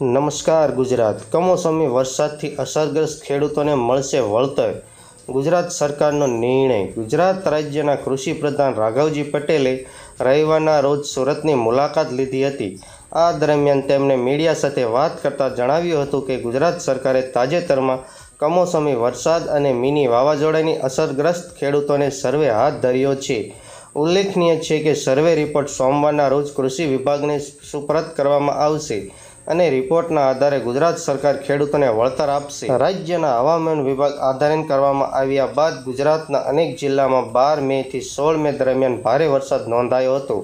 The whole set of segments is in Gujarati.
નમસ્કાર ગુજરાત. કમોસમી વરસાદથી અસરગ્રસ્ત ખેડૂતોને મળશે વળતર. ગુજરાત સરકારનો નિર્ણય. ગુજરાત રાજ્યના કૃષિ પ્રધાન રાઘવજી પટેલે રવિવારના રોજ સુરતની મુલાકાત લીધી હતી. આ દરમિયાન તેમણે મીડિયા સાથે વાત કરતાં જણાવ્યું હતું કે ગુજરાત સરકારે તાજેતરમાં કમોસમી વરસાદ અને મિની વાવાઝોડાની અસરગ્રસ્ત ખેડૂતોને સર્વે હાથ ધર્યો છે. ઉલ્લેખનીય છે કે સર્વે રિપોર્ટ સોમવારના રોજ કૃષિ વિભાગને સુપરત કરવામાં આવશે અને રિપોર્ટના આધારે ગુજરાત સરકાર ખેડૂતોને વળતર આપશે. રાજ્યના હવામાન વિભાગ આધારિત કરવામાં આવ્યા બાદ ગુજરાતના અનેક જિલ્લામાં 12 મેથી 16 મે દરમિયાન ભારે વરસાદ નોંધાયો હતો.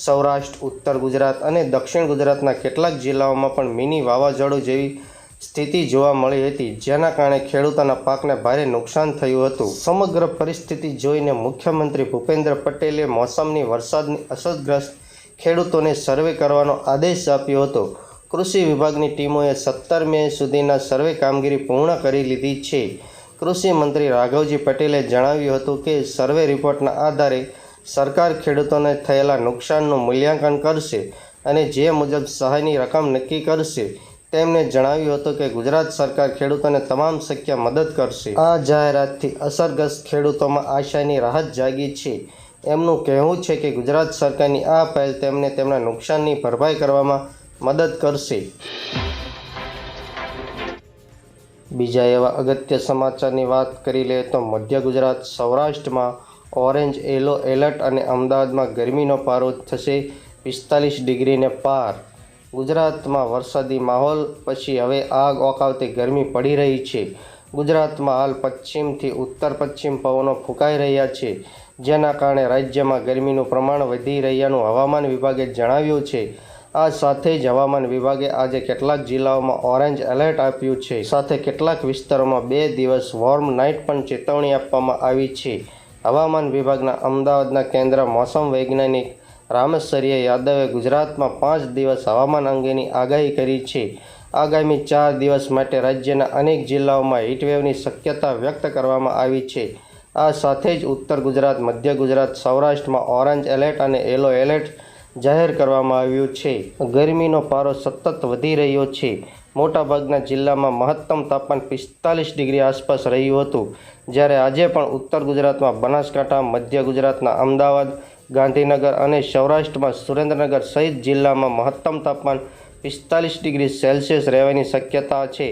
સૌરાષ્ટ્ર, ઉત્તર ગુજરાત અને દક્ષિણ ગુજરાતના કેટલાક જિલ્લાઓમાં પણ મિની વાવાઝોડું જેવી સ્થિતિ જોવા મળી હતી, જેના કારણે ખેડૂતોના પાકને ભારે નુકસાન થયું હતું. સમગ્ર પરિસ્થિતિ જોઈને મુખ્યમંત્રી ભૂપેન્દ્ર પટેલે મોસમની વરસાદની અસરગ્રસ્ત ખેડૂતોને સર્વે કરવાનો આદેશ આપ્યો હતો. કૃષિ વિભાગની ટીમોએ 17 મે સુધીના સર્વે કામગીરી પૂર્ણ કરી લીધી છે. કૃષિ મંત્રી રાઘવજી પટેલે જણાવ્યું હતું કે સર્વે રિપોર્ટના આધારે સરકાર ખેડૂતોને થયેલા નુકસાનનું મૂલ્યાંકન કરશે અને જે મુજબ સહાયની રકમ નક્કી કરશે. તેમણે જણાવ્યું હતું કે ગુજરાત સરકાર ખેડૂતોને તમામ શક્ય મદદ કરશે. આ જાહેરાતથી અસરગ્રસ્ત ખેડૂતોમાં આશાની રાહત જાગી છે. એમનું કહેવું છે કે ગુજરાત સરકારની આ પહેલ તેમને તેમના નુકસાનની ભરપાઈ કરવામાં મદદ કરશે. બીજા એવા અગત્ય સમાચારની વાત કરી લઈએ તો મધ્ય ગુજરાત, સૌરાષ્ટ્રમાં ઓરેન્જ યેલો એલર્ટ અને અમદાવાદમાં ગરમીનો પારો થશે 45 ડિગ્રીને પાર. ગુજરાતમાં વરસાદી માહોલ પછી હવે આગ ઓકાવતી ગરમી પડી રહી છે. ગુજરાતમાં હાલ પશ્ચિમથી ઉત્તર પશ્ચિમ પવનો ફૂંકાઈ રહ્યા છે, જેના કારણે રાજ્યમાં ગરમીનું પ્રમાણ વધી રહ્યાનું હવામાન વિભાગે જણાવ્યું છે. આ સાથે જ હવામાન વિભાગે આજે કેટલાક જિલ્લાઓમાં ઓરેન્જ એલર્ટ આપ્યું છે. સાથે કેટલાક વિસ્તારોમાં 2 દિવસ વોર્મ નાઇટ પણ ચેતવણી આપવામાં આવી છે. હવામાન વિભાગના અમદાવાદના કેન્દ્ર મોસમ વૈજ્ઞાનિક રામેશ્વરી યાદવે ગુજરાતમાં 5 દિવસ હવામાન અંગેની આગાહી કરી છે. આગામી 4 દિવસ માટે રાજ્યના અનેક જિલ્લાઓમાં હીટવેવની શક્યતા વ્યક્ત કરવામાં આવી છે. આ સાથે જ ઉત્તર ગુજરાત, મધ્ય ગુજરાત, સૌરાષ્ટ્રમાં ઓરેન્જ એલર્ટ અને યેલો એલર્ટ જાહેર કરવામાં આવ્યું છે. ગરમીનો પારો સતત વધી રહ્યો છે. મોટાભાગના જિલ્લામાં મહત્તમ તાપમાન 45 ડિગ્રી આસપાસ રહ્યું હતું, જ્યારે આજે પણ ઉત્તર ગુજરાતમાં બનાસકાંઠા, મધ્ય ગુજરાતના અમદાવાદ, ગાંધીનગર અને સૌરાષ્ટ્રમાં સુરેન્દ્રનગર સહિત જિલ્લામાં મહત્તમ તાપમાન 45 ડિગ્રી સેલ્સિયસ રહેવાની શક્યતા છે.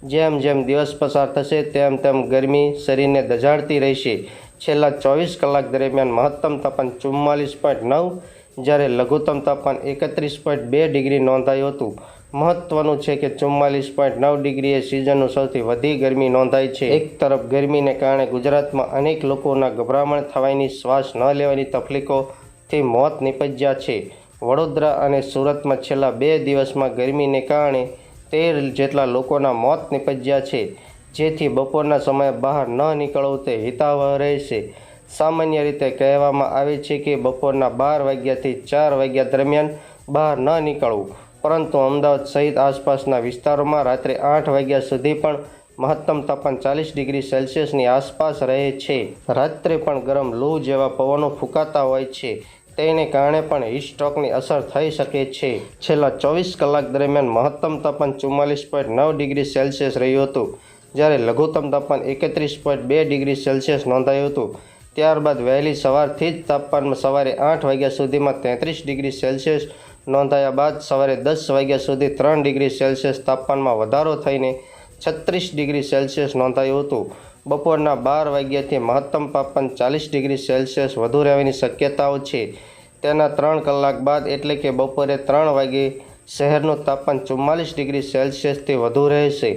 જેમ જેમ દિવસ પસાર થશે તેમ તેમ ગરમી શરીરને દઝાડતી રહેશે. છેલ્લા 24 કલાક દરમિયાન મહત્તમ તાપમાન 44.9 જ્યારે લઘુત્તમ તાપમાન 31.2 ડિગ્રી નોંધાયું હતું. મહત્વનું છે કે 44.9 ડિગ્રીએ સિઝનનું સૌથી વધુ ગરમી નોંધાઈ છે. એક તરફ ગરમીને કારણે ગુજરાતમાં અનેક લોકોના ગભરામણ થવાની, શ્વાસ ન લેવાની તકલીફોથી મોત નીપજ્યા છે. વડોદરા અને સુરતમાં છેલ્લા 2 દિવસમાં ગરમીને કારણે 13 જેટલા લોકોના મોત નીપજ્યા છે, જેથી બપોરના સમયે બહાર ન નીકળવું તે હિતાવહ રહેશે. સામાન્ય રીતે કહેવામાં આવે છે કે બપોરના 12 વાગ્યાથી 4 વાગ્યા દરમિયાન બહાર ન નીકળવું, પરંતુ અમદાવાદ સહિત આસપાસના વિસ્તારોમાં રાત્રે 8 વાગ્યા સુધી પણ મહત્તમ તાપમાન 40 ડિગ્રી સેલ્સિયસની આસપાસ રહે છે. રાત્રે પણ ગરમ લૂ જેવા પવનો ફૂંકાતા હોય છે, તેને કારણે પણ હીટસ્ટ્રોકની અસર થઈ શકે છે. છેલ્લા 24 કલાક દરમિયાન મહત્તમ તાપમાન 44.9 ડિગ્રી સેલ્સિયસ રહ્યું હતું, જ્યારે લઘુત્તમ તાપમાન 31.2 ડિગ્રી સેલ્સિયસ નોંધાયું હતું. ત્યારબાદ વહેલી સવારથી જ તાપમાનમાં સવારે 8 વાગ્યા સુધીમાં 33 ડિગ્રી સેલ્સિયસ નોંધાયા બાદ સવારે 10 વાગ્યા સુધી 3 ડિગ્રી સેલ્સિયસ તાપમાનમાં વધારો થઈને 36 ડિગ્રી સેલ્સિયસ નોંધાયું હતું. બપોરના 12 વાગ્યાથી મહત્તમ તાપમાન 40 ડિગ્રી સેલ્સિયસ વધુ રહેવાની શક્યતાઓ છે. તેના 3 કલાક બાદ એટલે કે બપોરે 3 વાગ્યે શહેરનું તાપમાન 44 ડિગ્રી સેલ્સિયસથી વધુ રહેશે.